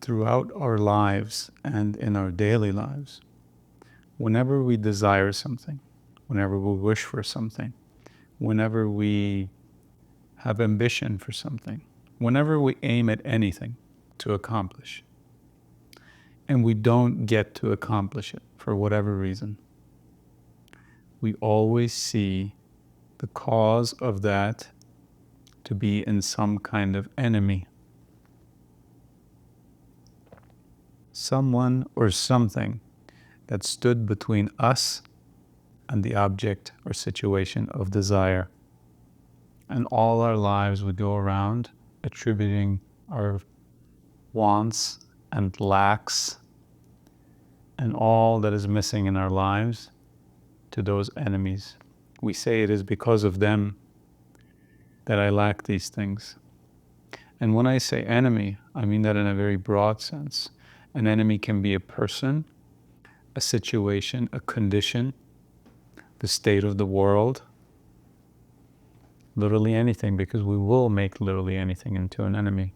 throughout our lives and in our daily lives, whenever we desire something, whenever we wish for something, whenever we have ambition for something, whenever we aim at anything to accomplish, and we don't get to accomplish it for whatever reason, we always see the cause of that to be in some kind of enemy. Someone or something that stood between us and the object or situation of desire. And all our lives we go around attributing our wants and lacks and all that is missing in our lives to those enemies. We say it is because of them that I lack these things. And when I say enemy, I mean that in a very broad sense. An enemy can be a person, a situation, a condition, the state of the world, literally anything, because we will make literally anything into an enemy.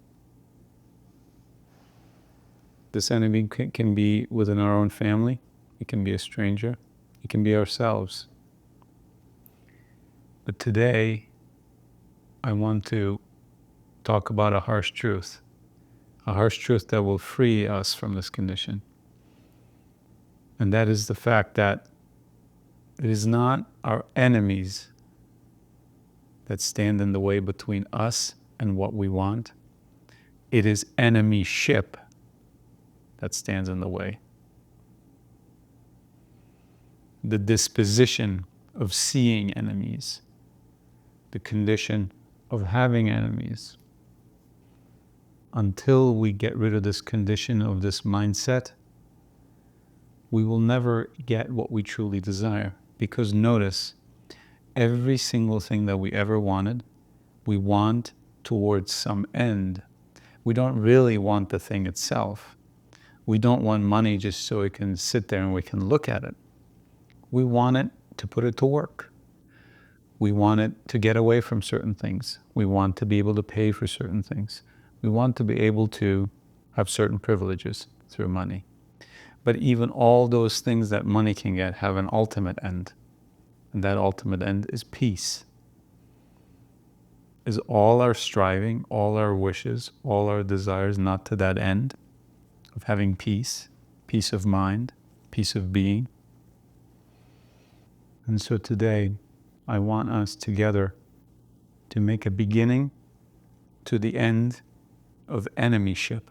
This enemy can be within our own family, it can be a stranger, it can be ourselves. But today, I want to talk about a harsh truth that will free us from this condition. And that is the fact that it is not our enemies that stand in the way between us and what we want. It is enemyship that stands in the way. The disposition of seeing enemies, the condition of having enemies. Until we get rid of this condition of this mindset, we will never get what we truly desire. Because notice, every single thing that we ever wanted, we want towards some end. We don't really want the thing itself. We don't want money just so it can sit there and we can look at it. We want it to put it to work. We want it to get away from certain things. We want to be able to pay for certain things. We want to be able to have certain privileges through money. But even all those things that money can get have an ultimate end. And that ultimate end is peace. Is all our striving, all our wishes, all our desires not to that end of having peace, peace of mind, peace of being? And so today, I want us together to make a beginning to the end of enemyship,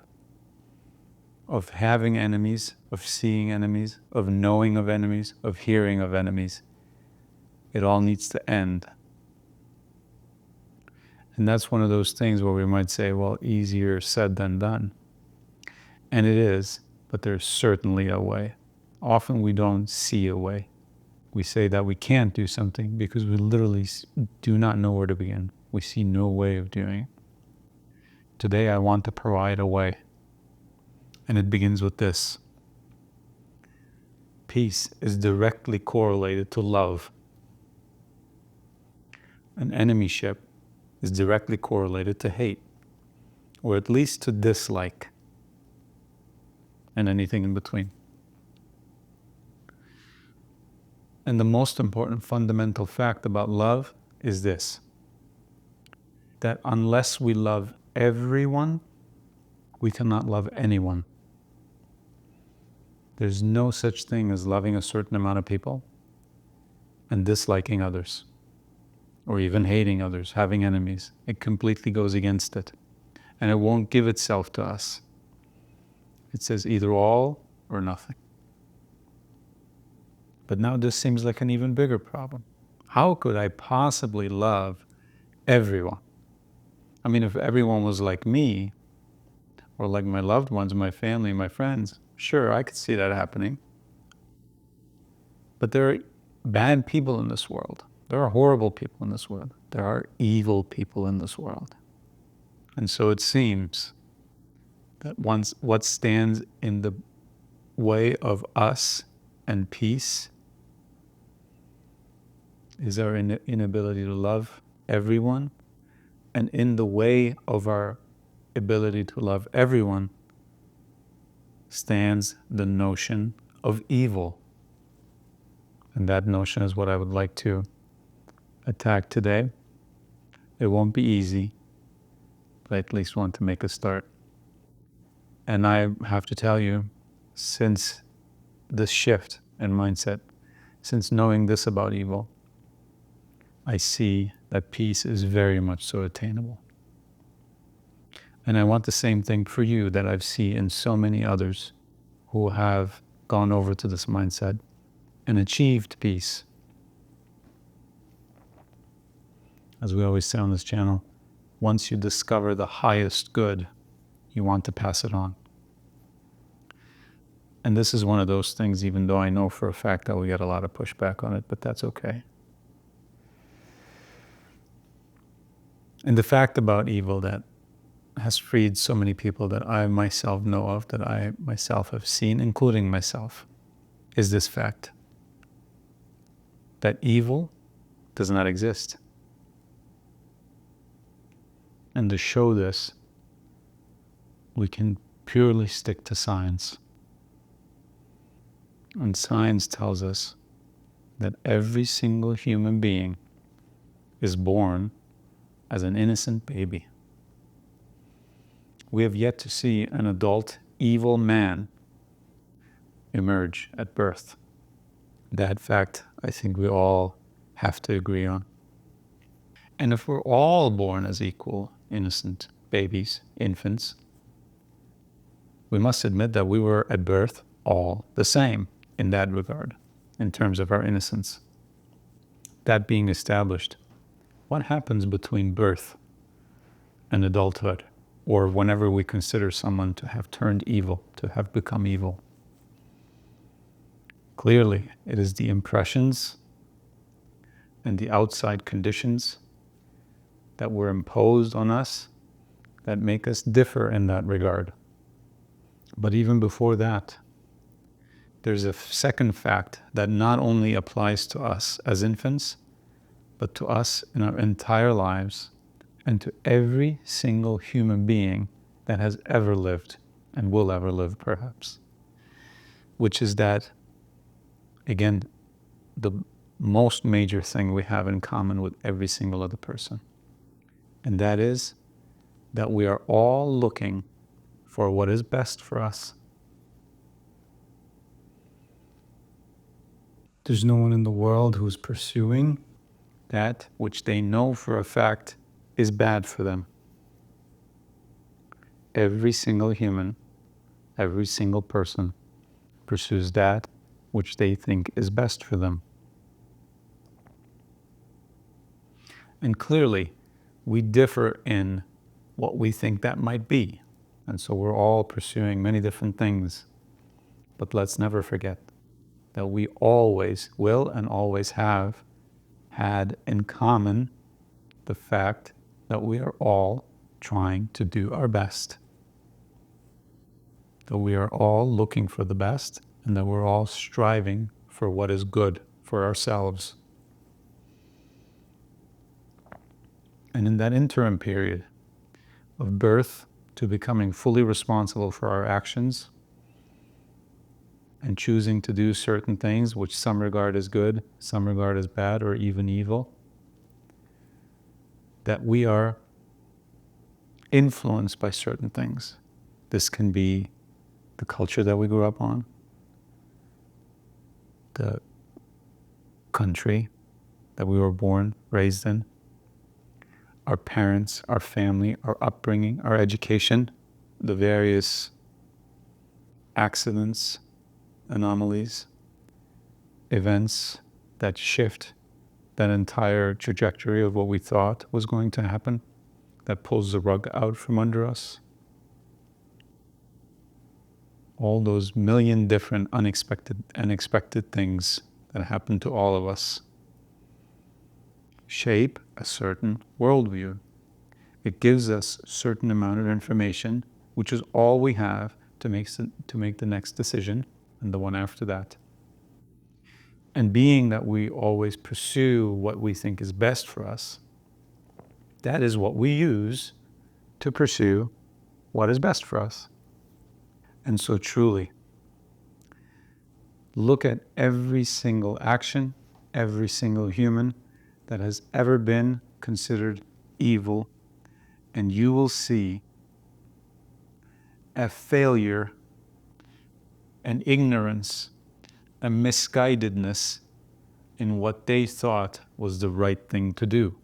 of having enemies, of seeing enemies, of knowing of enemies, of hearing of enemies. It all needs to end. And that's one of those things where we might say, well, easier said than done. And it is, but there's certainly a way. Often we don't see a way. We say that we can't do something because we literally do not know where to begin. We see no way of doing it. Today I want to provide a way. And it begins with this. Peace is directly correlated to love. And enemyship is directly correlated to hate, or at least to dislike, and anything in between. And the most important fundamental fact about love is this, that unless we love everyone, we cannot love anyone. There's no such thing as loving a certain amount of people and disliking others, or even hating others, having enemies. It completely goes against it. And it won't give itself to us. It says either all or nothing. But now this seems like an even bigger problem. How could I possibly love everyone? I mean, if everyone was like me, or like my loved ones, my family, my friends, sure, I could see that happening. But there are bad people in this world. There are horrible people in this world. There are evil people in this world. And so it seems that what stands in the way of us and peace is our inability to love everyone. And in the way of our ability to love everyone stands the notion of evil. And that notion is what I would like to attack today. It won't be easy, but I at least want to make a start. And I have to tell you, since this shift in mindset, since knowing this about evil, I see that peace is very much so attainable. And I want the same thing for you that I've seen in so many others who have gone over to this mindset and achieved peace. As we always say on this channel, once you discover the highest good, you want to pass it on. And this is one of those things, even though I know for a fact that we get a lot of pushback on it, but that's okay. And the fact about evil that has freed so many people that I myself know of, that I myself have seen, including myself, is this fact that evil does not exist. And to show this, we can purely stick to science. And science tells us that every single human being is born as an innocent baby. We have yet to see an adult evil man emerge at birth. That fact, I think we all have to agree on. And if we're all born as equal, innocent babies, infants, we must admit that we were at birth all the same in that regard, in terms of our innocence. That being established, what happens between birth and adulthood, or whenever we consider someone to have turned evil, to have become evil? Clearly, it is the impressions and the outside conditions that were imposed on us that make us differ in that regard. But even before that, there's a second fact that not only applies to us as infants, but to us in our entire lives and to every single human being that has ever lived and will ever live, perhaps, which is that, again, the most major thing we have in common with every single other person. And that is that we are all looking for what is best for us. There's no one in the world who's pursuing that which they know for a fact is bad for them. Every single human, every single person pursues that which they think is best for them. And clearly, we differ in what we think that might be. And so we're all pursuing many different things. But let's never forget that we always will and always have had in common the fact that we are all trying to do our best. That we are all looking for the best and that we're all striving for what is good for ourselves. And in that interim period of birth to becoming fully responsible for our actions and choosing to do certain things which some regard as good, some regard as bad, or even evil, that we are influenced by certain things. This can be the culture that we grew up on, the country that we were born, raised in, our parents, our family, our upbringing, our education, the various accidents, anomalies, events that shift that entire trajectory of what we thought was going to happen, that pulls the rug out from under us. All those million different unexpected things that happen to all of us shape a certain worldview. It gives us a certain amount of information, which is all we have to make the next decision and the one after that. And being that we always pursue what we think is best for us, that is what we use to pursue what is best for us. And so truly, look at every single action, every single human that has ever been considered evil, and you will see a failure, an ignorance, a misguidedness in what they thought was the right thing to do.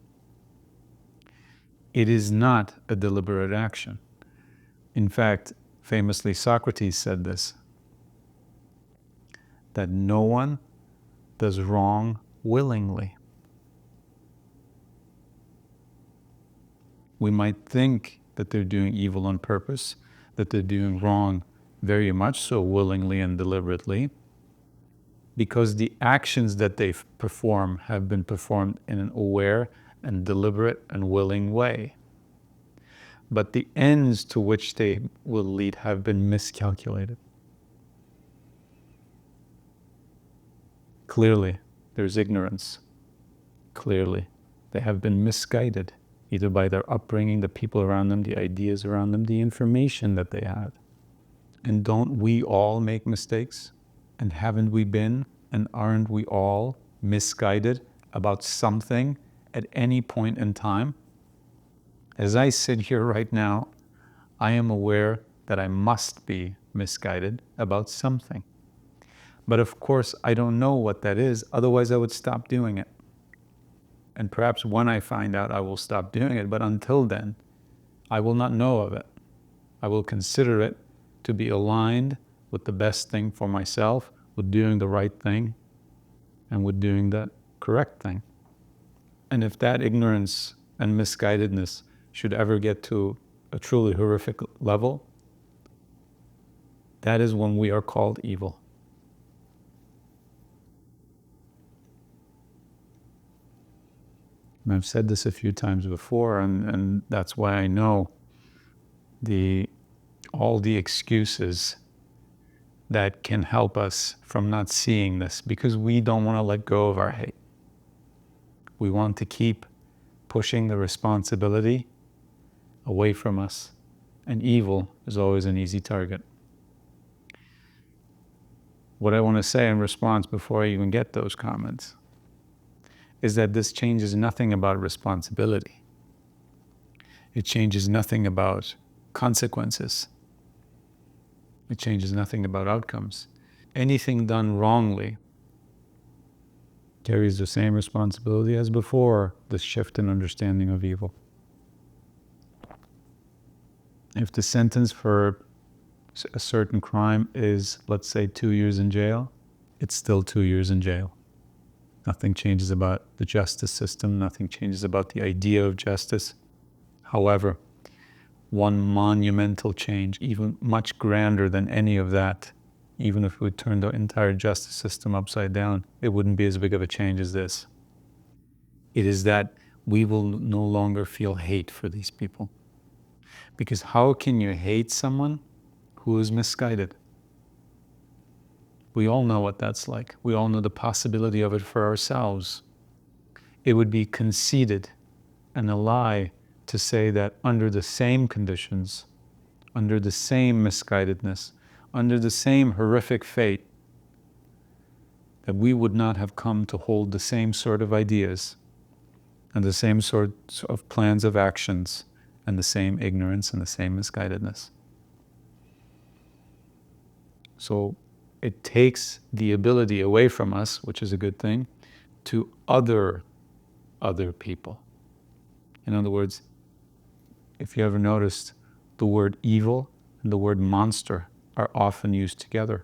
It is not a deliberate action. In fact, famously, Socrates said this, that no one does wrong willingly. We might think that they're doing evil on purpose, that they're doing wrong very much so willingly and deliberately, because the actions that they perform have been performed in an aware and deliberate and willing way. But the ends to which they will lead have been miscalculated. Clearly, there's ignorance. Clearly, they have been misguided, either by their upbringing, the people around them, the ideas around them, the information that they had. And don't we all make mistakes? And haven't we been, and aren't we all misguided about something at any point in time? As I sit here right now, I am aware that I must be misguided about something. But of course, I don't know what that is, otherwise I would stop doing it. And perhaps when I find out, I will stop doing it, but until then, I will not know of it. I will consider it to be aligned with the best thing for myself, with doing the right thing, and with doing the correct thing. And if that ignorance and misguidedness should ever get to a truly horrific level, that is when we are called evil. And I've said this a few times before, and that's why I know all the excuses that can help us from not seeing this, because we don't want to let go of our hate. We want to keep pushing the responsibility away from us, and evil is always an easy target. What I want to say in response before I even get those comments is that this changes nothing about responsibility. It changes nothing about consequences. It changes nothing about outcomes. Anything done wrongly carries the same responsibility as before the shift in understanding of evil. If the sentence for a certain crime is, let's say, 2 years in jail, it's still 2 years in jail. Nothing changes about the justice system. Nothing changes about the idea of justice. However, one monumental change, even much grander than any of that, even if we turned the entire justice system upside down, it wouldn't be as big of a change as this. It is that we will no longer feel hate for these people. Because how can you hate someone who is misguided? We all know what that's like. We all know the possibility of it for ourselves. It would be conceited and a lie to say that under the same conditions, under the same misguidedness, under the same horrific fate, that we would not have come to hold the same sort of ideas and the same sorts of plans of actions and the same ignorance and the same misguidedness. So it takes the ability away from us, which is a good thing, to other people. In other words, if you ever noticed, the word evil and the word monster are often used together.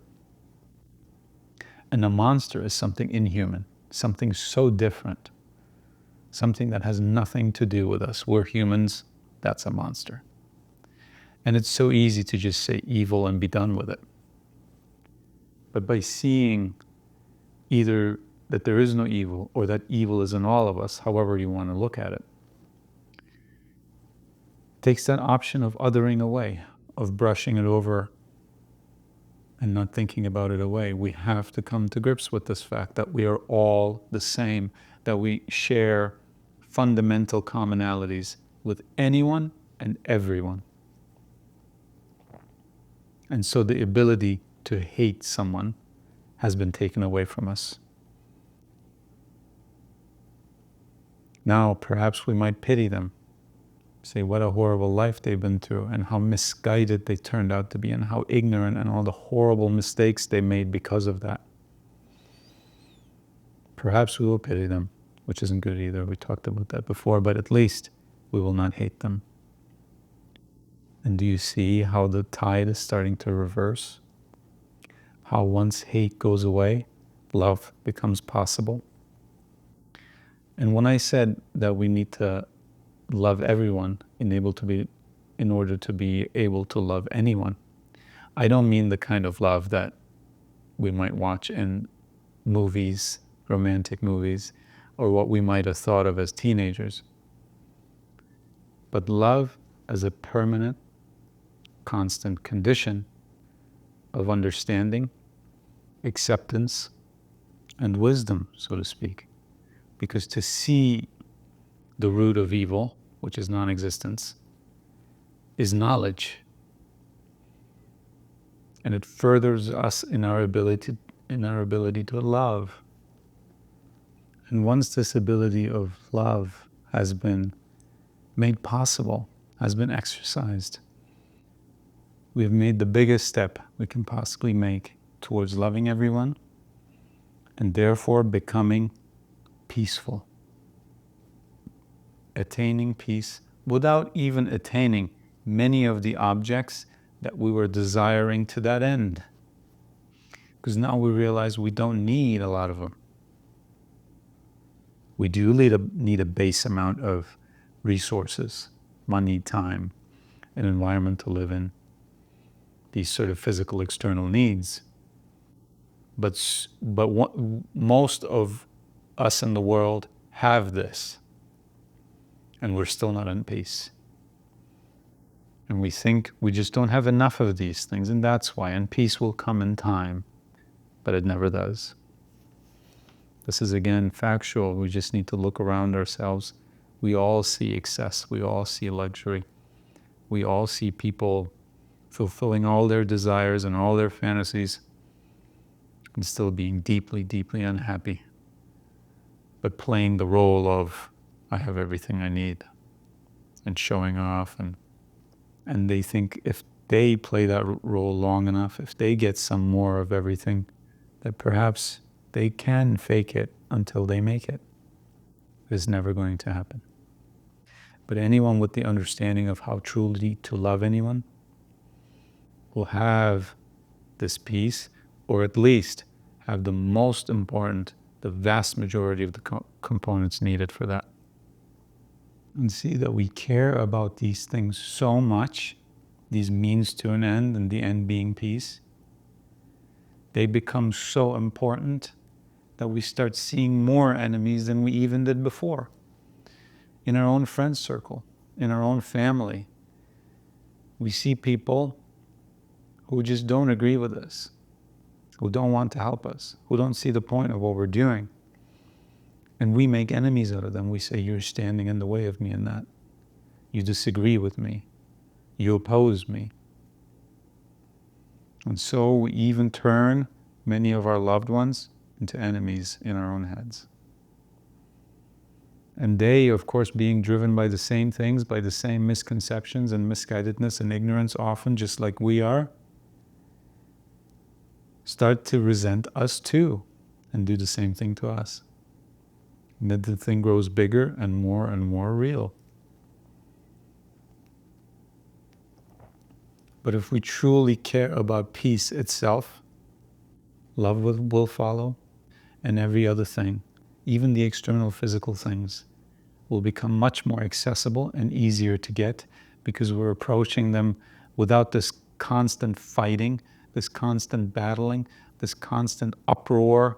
And a monster is something inhuman, something so different, something that has nothing to do with us. We're humans, that's a monster. And it's so easy to just say evil and be done with it. But by seeing either that there is no evil or that evil is in all of us, however you want to look at it, takes that option of othering away, of brushing it over and not thinking about it away. We have to come to grips with this fact that we are all the same, that we share fundamental commonalities with anyone and everyone. And so the ability to hate someone has been taken away from us. Now, perhaps we might pity them, say what a horrible life they've been through and how misguided they turned out to be and how ignorant and all the horrible mistakes they made because of that. Perhaps we will pity them, which isn't good either. We talked about that before, but at least we will not hate them. And do you see how the tide is starting to reverse? How once hate goes away, love becomes possible. And when I said that we need to love everyone in order to be able to love anyone, I don't mean the kind of love that we might watch in movies, romantic movies, or what we might have thought of as teenagers. But love as a permanent, constant condition of understanding, acceptance, and wisdom, so to speak. Because to see the root of evil, which is non-existence, is knowledge. And it furthers us in our ability to love. And once this ability of love has been made possible, has been exercised, we have made the biggest step we can possibly make towards loving everyone and therefore becoming peaceful. Attaining peace without even attaining many of the objects that we were desiring to that end. Because now we realize we don't need a lot of them. We do need a base amount of resources, money, time, an environment to live in, these sort of physical external needs. But most of us in the world have this, and we're still not in peace. And we think we just don't have enough of these things, and that's why. And peace will come in time, but it never does. This is, again, factual. We just need to look around ourselves. We all see excess. We all see luxury. We all see people fulfilling all their desires and all their fantasies and still being deeply, deeply unhappy, but playing the role of, I have everything I need, and showing off. And they think if they play that role long enough, if they get some more of everything, that perhaps they can fake it until they make it. It's never going to happen. But anyone with the understanding of how truly to love anyone will have this peace, or at least have the most important, the vast majority of the components needed for that. And see that we care about these things so much, these means to an end, and the end being peace. They become so important that we start seeing more enemies than we even did before. In our own friend circle, in our own family, we see people who just don't agree with us, who don't want to help us, who don't see the point of what we're doing. And we make enemies out of them. We say, you're standing in the way of me in that. You disagree with me. You oppose me. And so we even turn many of our loved ones into enemies in our own heads. And they, of course, being driven by the same things, by the same misconceptions and misguidedness and ignorance, often just like we are, start to resent us too and do the same thing to us. And then the thing grows bigger and more real. But if we truly care about peace itself, love will follow, and every other thing, even the external physical things, will become much more accessible and easier to get because we're approaching them without this constant fighting, this constant battling, this constant uproar,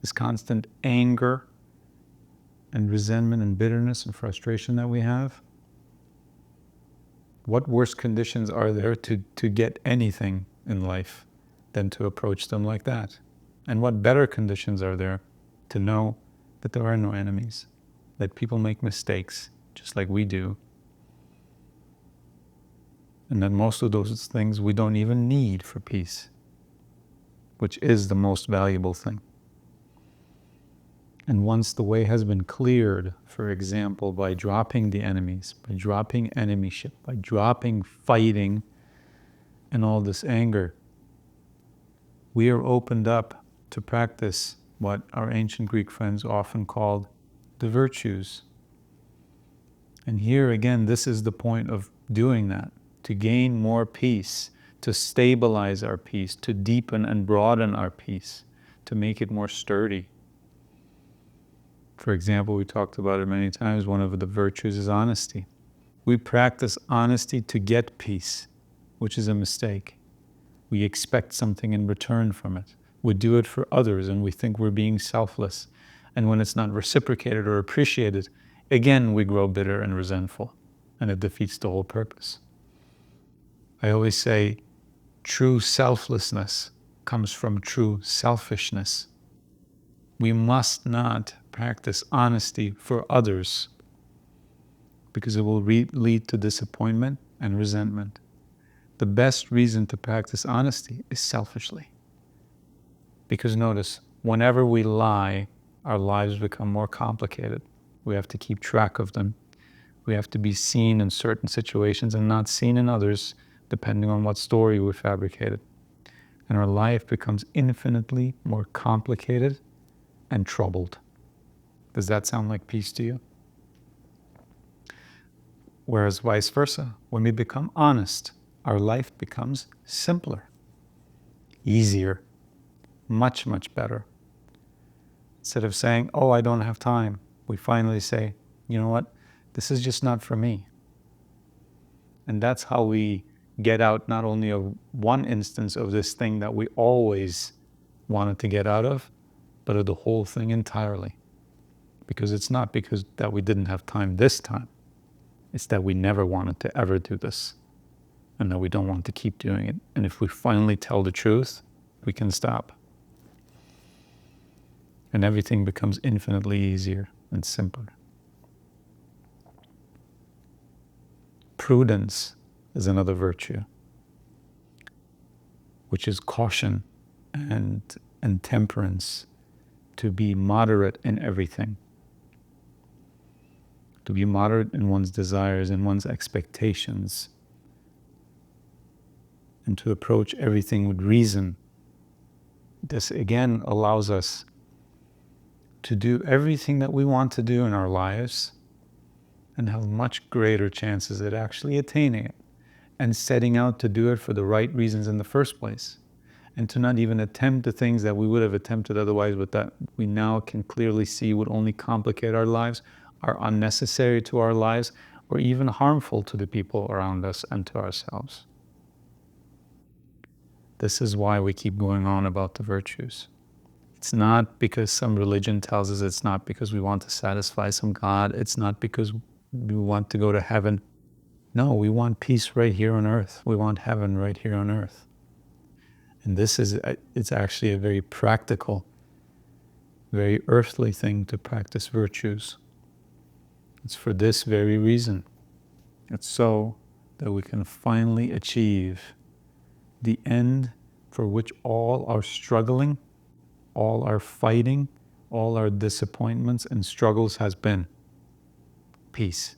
this constant anger and resentment and bitterness and frustration that we have. What worse conditions are there to get anything in life than to approach them like that? And what better conditions are there to know that there are no enemies, that people make mistakes just like we do, And that most of those things we don't even need for peace, which is the most valuable thing. And once the way has been cleared, for example, by dropping the enemies, by dropping enemyship, by dropping fighting and all this anger, we are opened up to practice what our ancient Greek friends often called the virtues. And here again, this is the point of doing that, to gain more peace, to stabilize our peace, to deepen and broaden our peace, to make it more sturdy. For example, we talked about it many times, one of the virtues is honesty. We practice honesty to get peace, which is a mistake. We expect something in return from it. We do it for others and we think we're being selfless. And when it's not reciprocated or appreciated, again, we grow bitter and resentful, and it defeats the whole purpose. I always say, true selflessness comes from true selfishness. We must not practice honesty for others because it will lead to disappointment and resentment. The best reason to practice honesty is selfishly. Because notice, whenever we lie, our lives become more complicated. We have to keep track of them. We have to be seen in certain situations and not seen in others, depending on what story we fabricated. And our life becomes infinitely more complicated and troubled. Does that sound like peace to you? Whereas vice versa, when we become honest, our life becomes simpler, easier, much, much better. Instead of saying, oh, I don't have time, we finally say, you know what, this is just not for me. And that's how we get out not only of one instance of this thing that we always wanted to get out of, but of the whole thing entirely. Because it's not because that we didn't have time this time. It's that we never wanted to ever do this, and that we don't want to keep doing it. And if we finally tell the truth, we can stop. And everything becomes infinitely easier and simpler. Prudence is another virtue, which is caution and temperance, to be moderate in everything. To be moderate in one's desires and one's expectations, and to approach everything with reason. This again allows us to do everything that we want to do in our lives and have much greater chances at actually attaining it and setting out to do it for the right reasons in the first place, and to not even attempt the things that we would have attempted otherwise, but that we now can clearly see would only complicate our lives, are unnecessary to our lives, or even harmful to the people around us and to ourselves. This is why we keep going on about the virtues. It's not because some religion tells us, it's not because we want to satisfy some God, it's not because we want to go to heaven. No, we want peace right here on earth. We want heaven right here on earth. And this is, it's actually a very practical, very earthly thing to practice virtues. It's for this very reason. It's so that we can finally achieve the end for which all our struggling, all our fighting, all our disappointments and struggles has been: peace.